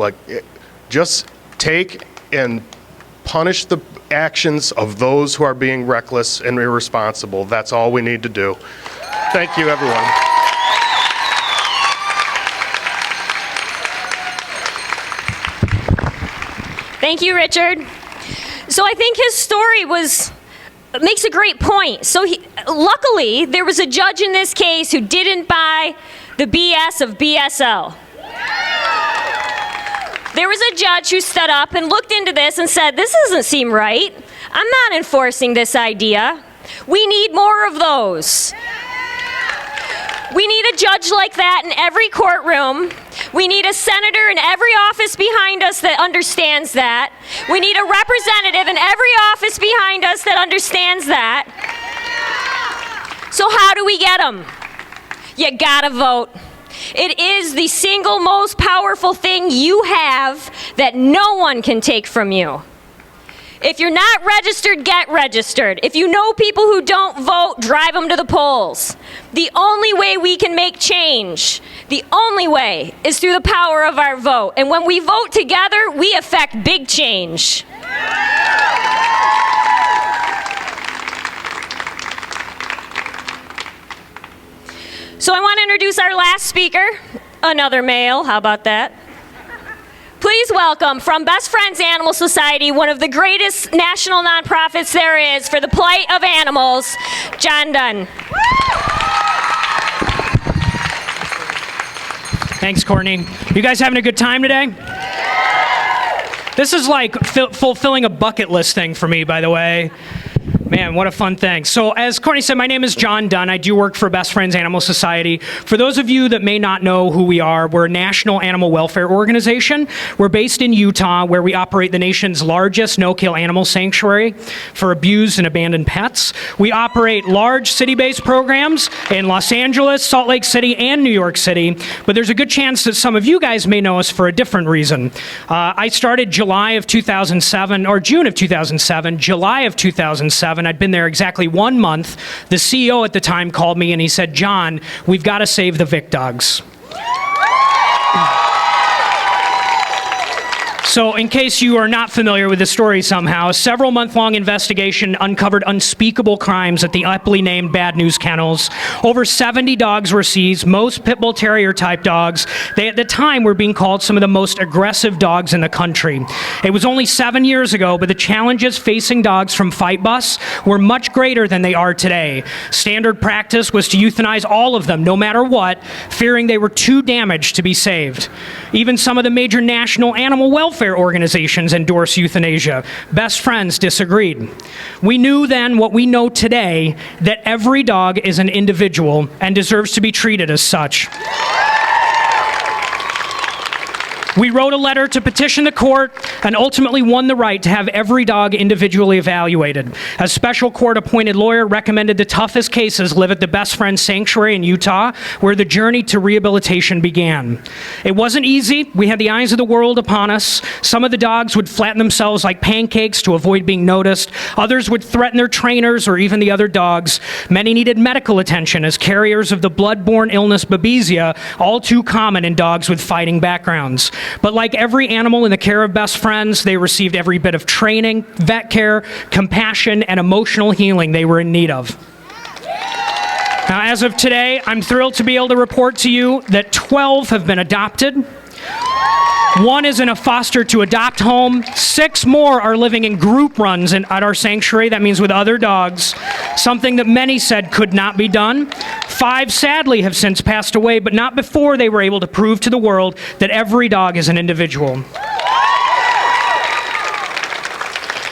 Just take and punish the actions of those who are being reckless and irresponsible. That's all we need to do. Thank you, everyone. Thank you, Richard. So I think his story makes a great point. So luckily, there was a judge in this case who didn't buy the BS of BSL. There was a judge who stood up and looked into this and said, this doesn't seem right. I'm not enforcing this idea. We need more of those. We need a judge like that in every courtroom. We need a senator in every office behind us that understands that. We need a representative in every office behind us that understands that. So how do we get them? You gotta vote. It is the single most powerful thing you have that no one can take from you. If you're not registered, get registered. If you know people who don't vote, drive them to the polls. The only way we can make change, the only way, is through the power of our vote. And when we vote together, we affect big change. So I want to introduce our last speaker, another male, how about that? Please welcome from Best Friends Animal Society, one of the greatest national nonprofits there is for the plight of animals, John Dunn. Thanks, Courtney. You guys having a good time today? This is like fulfilling a bucket list thing for me, by the way. Man, what a fun thing. So as Courtney said, my name is John Dunn. I do work for Best Friends Animal Society. For those of you that may not know who we are, we're a national animal welfare organization. We're based in Utah, where we operate the nation's largest no-kill animal sanctuary for abused and abandoned pets. We operate large city-based programs in Los Angeles, Salt Lake City, and New York City. But there's a good chance that some of you guys may know us for a different reason. I started July of 2007, or June of 2007, July of 2007. I'd been there exactly 1 month. The CEO at the time called me and he said, "John, we've got to save the Vic dogs." So in case you are not familiar with the story somehow, a several month-long investigation uncovered unspeakable crimes at the aptly named Bad News Kennels. Over 70 dogs were seized, most pit bull terrier type dogs. They at the time were being called some of the most aggressive dogs in the country. It was only 7 years ago, but the challenges facing dogs from Fight Bus were much greater than they are today. Standard practice was to euthanize all of them, no matter what, fearing they were too damaged to be saved. Even some of the major national animal welfare organizations endorse euthanasia. Best Friends disagreed. We knew then what we know today, that every dog is an individual and deserves to be treated as such. We wrote a letter to petition the court and ultimately won the right to have every dog individually evaluated. A special court-appointed lawyer recommended the toughest cases live at the Best Friends Sanctuary in Utah, where the journey to rehabilitation began. It wasn't easy. We had the eyes of the world upon us. Some of the dogs would flatten themselves like pancakes to avoid being noticed. Others would threaten their trainers or even the other dogs. Many needed medical attention as carriers of the blood-borne illness Babesia, all too common in dogs with fighting backgrounds. But like every animal in the care of Best Friends, they received every bit of training, vet care, compassion, and emotional healing they were in need of. Now, as of today, I'm thrilled to be able to report to you that 12 have been adopted. 1 is in a foster to adopt home. 6 more are living in group runs at our sanctuary. That means with other dogs, something that many said could not be done. 5 sadly have since passed away, but not before they were able to prove to the world that every dog is an individual.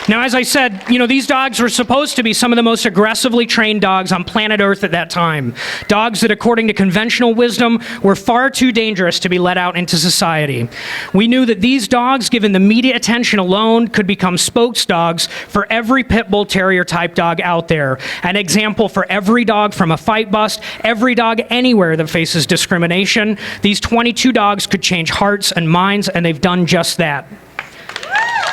Now, as I said, these dogs were supposed to be some of the most aggressively trained dogs on planet Earth at that time. Dogs that, according to conventional wisdom, were far too dangerous to be let out into society. We knew that these dogs, given the media attention alone, could become spokes dogs for every pit bull terrier type dog out there. An example for every dog from a fight bust, every dog anywhere that faces discrimination. These 22 dogs could change hearts and minds, and they've done just that.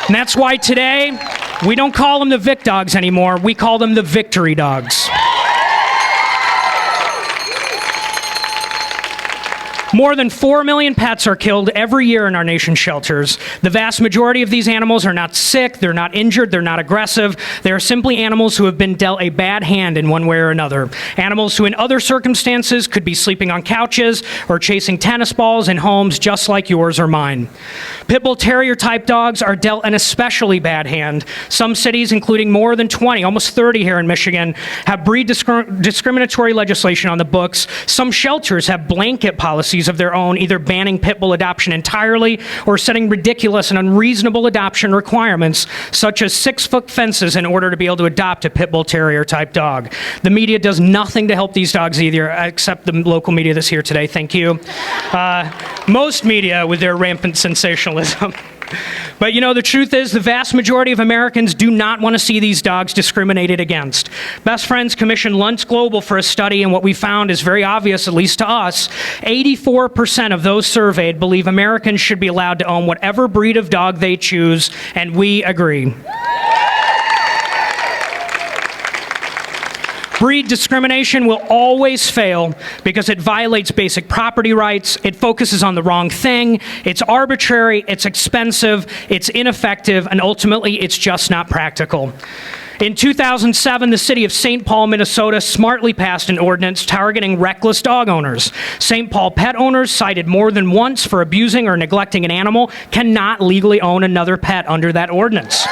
And that's why today, we don't call them the Vic dogs anymore. We call them the Victory Dogs. More than 4 million pets are killed every year in our nation's shelters. The vast majority of these animals are not sick, they're not injured, they're not aggressive. They are simply animals who have been dealt a bad hand in one way or another. Animals who in other circumstances could be sleeping on couches or chasing tennis balls in homes just like yours or mine. Pit Bull Terrier type dogs are dealt an especially bad hand. Some cities, including more than 20, almost 30 here in Michigan, have breed discriminatory legislation on the books. Some shelters have blanket policies of their own, either banning pit bull adoption entirely or setting ridiculous and unreasonable adoption requirements, such as 6-foot fences in order to be able to adopt a pit bull terrier type dog. The media does nothing to help these dogs either, except the local media that's here today. Thank you. Most media with their rampant sensationalism. But the truth is the vast majority of Americans do not want to see these dogs discriminated against. Best Friends commissioned Luntz Global for a study, and what we found is very obvious, at least to us. 84% of those surveyed believe Americans should be allowed to own whatever breed of dog they choose, and we agree. Breed discrimination will always fail because it violates basic property rights, it focuses on the wrong thing, it's arbitrary, it's expensive, it's ineffective, and ultimately it's just not practical. In 2007, the city of St. Paul, Minnesota smartly passed an ordinance targeting reckless dog owners. St. Paul pet owners cited more than once for abusing or neglecting an animal cannot legally own another pet under that ordinance.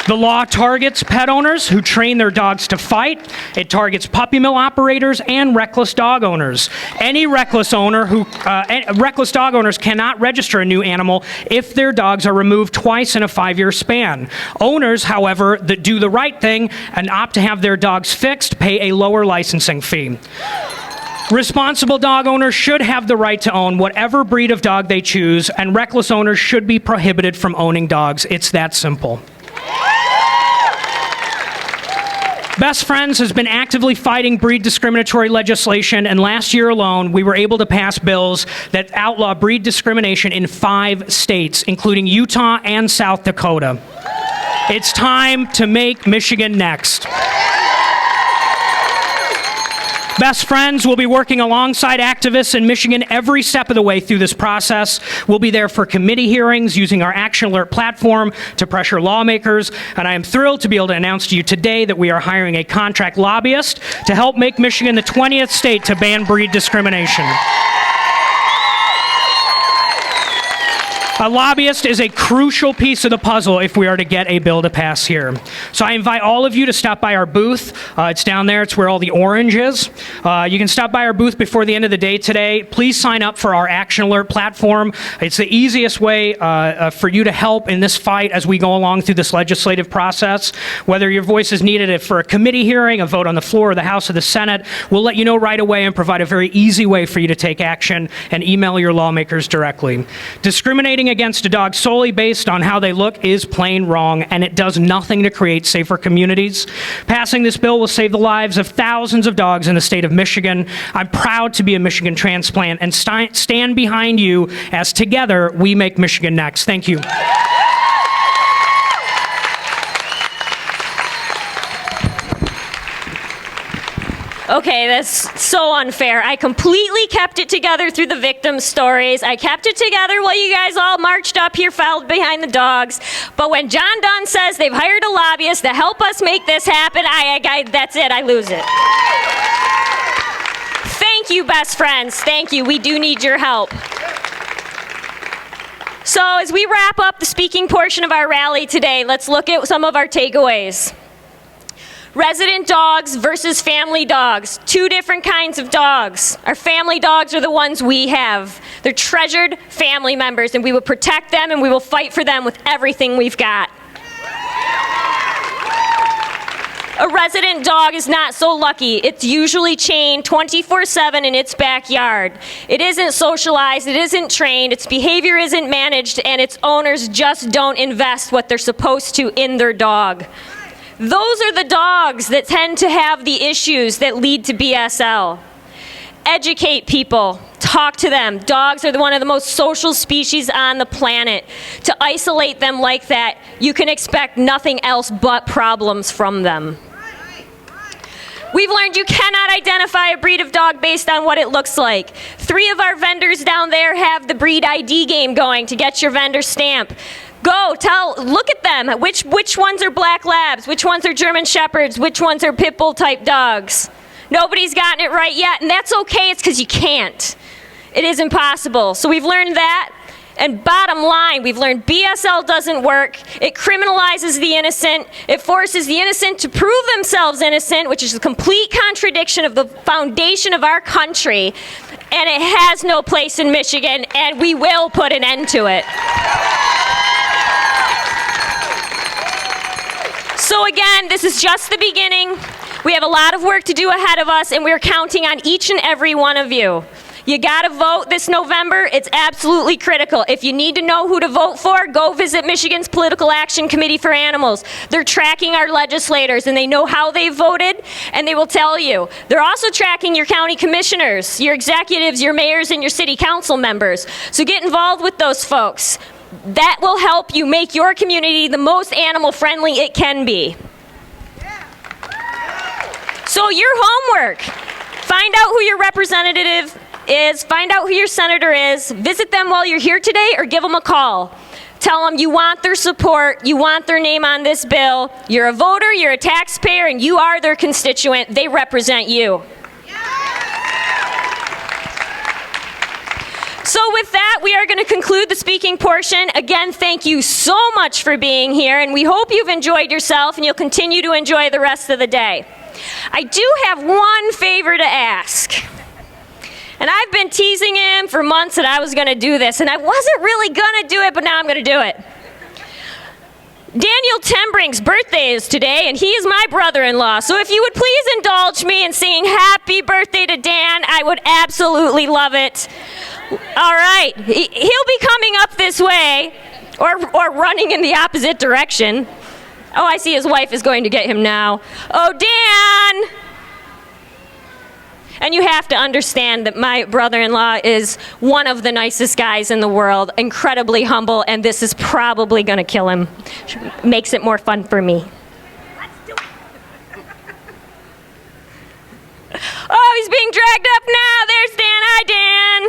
The law targets pet owners who train their dogs to fight. It targets puppy mill operators and reckless dog owners. Any reckless dog owners cannot register a new animal if their dogs are removed twice in a 5-year span. Owners, however, that do the right thing and opt to have their dogs fixed pay a lower licensing fee. Responsible dog owners should have the right to own whatever breed of dog they choose, and reckless owners should be prohibited from owning dogs. It's that simple. Best Friends has been actively fighting breed discriminatory legislation, and last year alone, we were able to pass bills that outlaw breed discrimination in 5 states, including Utah and South Dakota. It's time to make Michigan next. Best Friends will be working alongside activists in Michigan every step of the way through this process. We'll be there for committee hearings using our Action Alert platform to pressure lawmakers, and I am thrilled to be able to announce to you today that we are hiring a contract lobbyist to help make Michigan the 20th state to ban breed discrimination. A lobbyist is a crucial piece of the puzzle if we are to get a bill to pass here. So I invite all of you to stop by our booth. It's down there. It's where all the orange is. You can stop by our booth before the end of the day today. Please sign up for our Action Alert platform. It's the easiest way for you to help in this fight as we go along through this legislative process. Whether your voice is needed for a committee hearing, a vote on the floor, or the House or the Senate, we'll let you know right away and provide a very easy way for you to take action and email your lawmakers directly. Discriminating against a dog solely based on how they look is plain wrong, and it does nothing to create safer communities. Passing this bill will save the lives of thousands of dogs in the state of Michigan. I'm proud to be a Michigan transplant and stand behind you as together we make Michigan next. Thank you. Okay, that's so unfair. I completely kept it together through the victim stories. I kept it together while you guys all marched up here, filed behind the dogs. But when John Dunn says they've hired a lobbyist to help us make this happen, that's it. I lose it. Thank you, Best Friends. Thank you. We do need your help. So as we wrap up the speaking portion of our rally today, let's look at some of our takeaways. Resident dogs versus family dogs. 2 different kinds of dogs. Our family dogs are the ones we have. They're treasured family members, and we will protect them and we will fight for them with everything we've got. A resident dog is not so lucky. It's usually chained 24/7 in its backyard. It isn't socialized, it isn't trained, its behavior isn't managed, and its owners just don't invest what they're supposed to in their dog. Those are the dogs that tend to have the issues that lead to BSL. Educate people. Talk to them. Dogs are one of the most social species on the planet. To isolate them like that, you can expect nothing else but problems from them. We've learned you cannot identify a breed of dog based on what it looks like. 3 of our vendors down there have the breed ID game going to get your vendor stamp. Look at them. Which ones are black labs? Which ones are German shepherds? Which ones are pit bull type dogs? Nobody's gotten it right yet, and that's okay. It's because you can't. It is impossible. So we've learned that. And bottom line, we've learned BSL doesn't work. It criminalizes the innocent. It forces the innocent to prove themselves innocent, which is a complete contradiction of the foundation of our country. And it has no place in Michigan, and we will put an end to it. So again, this is just the beginning. We have a lot of work to do ahead of us, and we're counting on each and every one of you. You gotta vote this November. It's absolutely critical. If you need to know who to vote for, go visit Michigan's Political Action Committee for Animals. They're tracking our legislators, and they know how they voted, and they will tell you. They're also tracking your county commissioners, your executives, your mayors, and your city council members. So get involved with those folks. That will help you make your community the most animal-friendly it can be. So your homework, find out who your representative is, find out who your senator is, visit them while you're here today, or give them a call. Tell them you want their support, you want their name on this bill. You're a voter, you're a taxpayer, and you are their constituent. They represent you. So with that, we are going to conclude the speaking portion. Again, thank you so much for being here, and we hope you've enjoyed yourself and you'll continue to enjoy the rest of the day. I do have one favor to ask. And I've been teasing him for months that I was going to do this, and I wasn't really going to do it, but now I'm going to do it. Daniel Tembrink's birthday is today, and he is my brother-in-law. So if you would please indulge me in saying happy birthday to Dan, I would absolutely love it. All right, he'll be coming up this way, or running in the opposite direction. Oh, I see his wife is going to get him now. Oh, Dan! And you have to understand that my brother-in-law is one of the nicest guys in the world, incredibly humble, and this is probably going to kill him. Makes it more fun for me. Let's do it. Oh, he's being dragged up now. There's Dan. Hi, Dan.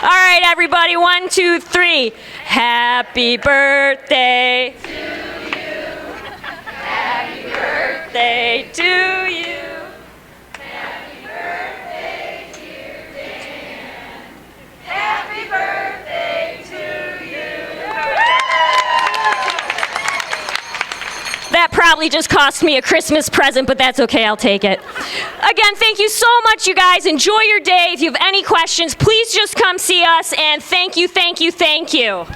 All right, everybody. 1, 2, 3. Happy birthday to you. Happy birthday to you. Happy birthday, dear Dan. Happy birthday to you. That probably just cost me a Christmas present, but that's okay, I'll take it. Again, thank you so much, you guys. Enjoy your day. If you have any questions, please just come see us, and thank you, thank you, thank you.